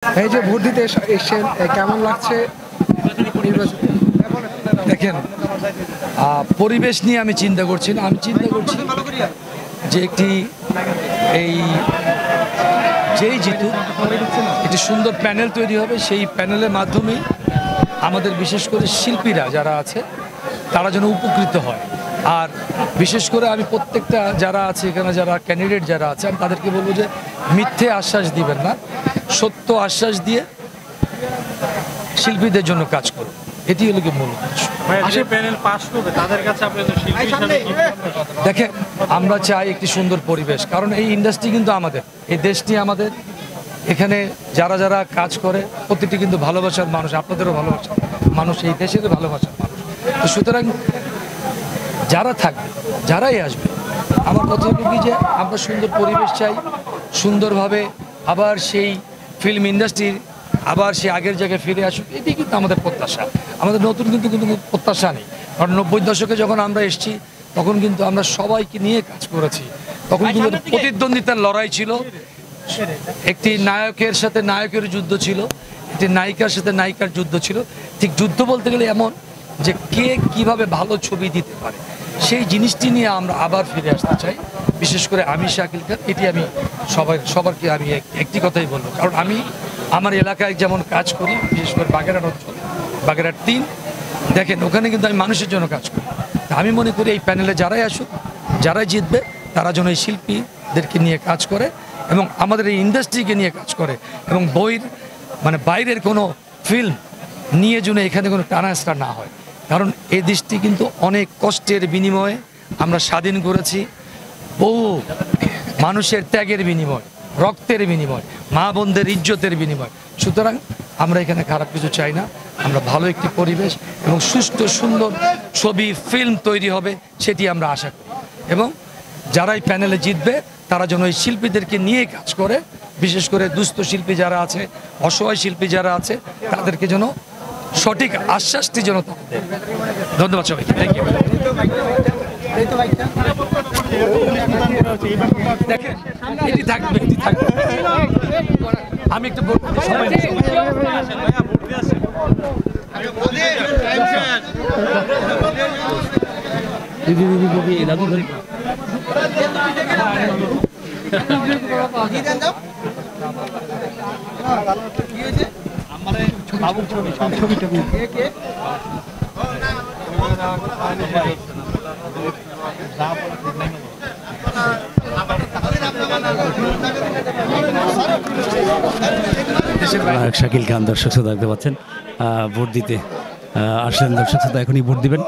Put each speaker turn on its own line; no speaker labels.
এই যে ভোট দিতে এসেছেন, কেমন লাগছে নির্বাচন?
দেখেন, পরিবেশ নিয়ে আমি চিন্তা করছি না, আমি চিন্তা করছি যে এই যেই জিতুক একটি সুন্দর প্যানেল তৈরি হবে, সেই প্যানেলের মাধ্যমেই আমাদের বিশেষ করে শিল্পীরা যারা আছে তারা যেন উপকৃত হয়। আর বিশেষ করে আমি প্রত্যেকটা যারা আছে এখানে, যারা ক্যান্ডিডেট যারা আছে, আমি তাদেরকে বলবো যে মিথ্যে আশ্বাস দিবেন না, সত্য আশ্বাস দিয়ে শিল্পীদের জন্য কাজ করুন। এটি হলো কি মূল উদ্দেশ্য। দেখেন, আমরা চাই একটি সুন্দর পরিবেশ, কারণ এই ইন্ডাস্ট্রি কিন্তু আমাদের, এই দেশটি আমাদের। এখানে যারা যারা কাজ করে প্রতিটি কিন্তু ভালোবাসার মানুষ, আপনাদেরও ভালোবাসার মানুষ, এই দেশেরও ভালোবাসার মানুষ। তো সুতরাং যারা থাকবে, যারাই আসবে, আমার কথা হলো কি যে আমরা সুন্দর পরিবেশ চাই, সুন্দরভাবে আবার সেই ফিল্ম ইন্ডাস্ট্রির আবার সে আগের জায়গায় ফিরে আসুক, এটি কিন্তু আমাদের প্রত্যাশা। আমাদের নতুন কিন্তু প্রত্যাশা নেই, কারণ 90 দশকে যখন আমরা এসেছি তখন কিন্তু আমরা সবাইকে নিয়ে কাজ করেছি। তখন কিন্তু প্রতিদ্বন্দ্বিতার লড়াই ছিল, একটি নায়কের সাথে নায়কের যুদ্ধ ছিল, একটি নায়িকার সাথে নায়িকার যুদ্ধ ছিল। ঠিক যুদ্ধ বলতে গেলে এমন যে কে কিভাবে ভালো ছবি দিতে পারে, সেই জিনিসটি নিয়ে আমরা আবার ফিরে আসতে চাই। বিশেষ করে আমি শাকিল খান, এটি আমি সবারকে আমি একটি কথাই বলবো, কারণ আমি আমার এলাকায় যেমন কাজ করি, বিশেষ করে বাগেরহাট অঞ্চল, বাগেরহাট 3, দেখেন ওখানে কিন্তু আমি মানুষের জন্য কাজ করি। আমি মনে করি এই প্যানেলে যারাই আসুক, যারাই জিতবে, তারা যেন এই শিল্পীদেরকে নিয়ে কাজ করে এবং আমাদের এই ইন্ডাস্ট্রিকে নিয়ে কাজ করে, এবং বাইরের কোনো ফিল্ম নিয়ে যেন এখানে কোনো টানাস্টার না হয়। কারণ এই দেশটি কিন্তু অনেক কষ্টের বিনিময়ে আমরা স্বাধীন করেছি, বহু মানুষের ত্যাগের বিনিময়, রক্তের বিনিময়, মা বোনদের ইজ্জতের বিনিময়। সুতরাং আমরা এখানে খারাপ কিছু চাই না, আমরা ভালো একটি পরিবেশ এবং সুষ্ঠু সুন্দর ছবি ফিল্ম তৈরি হবে, সেটি আমরা আশা করি। এবং যারা এই প্যানেলে জিতবে তারা যেন এই শিল্পীদেরকে নিয়ে কাজ করে, বিশেষ করে দুস্থ শিল্পী যারা আছে, অসহায় শিল্পী যারা আছে, তাদেরকে যেন সঠিক আশ্বাসটি যেন তাদের। ধন্যবাদ সবাইকে, থ্যাংক ইউ। দেখেন, এটি থাকবে, এটি থাকবে। আমি একটু সময়
শাকিল খান দর্শক শ্রোতা দেখতে পাচ্ছেন ভোট দিতে আসলেন, দর্শক শ্রোতা এখনই ভোট দিবেন।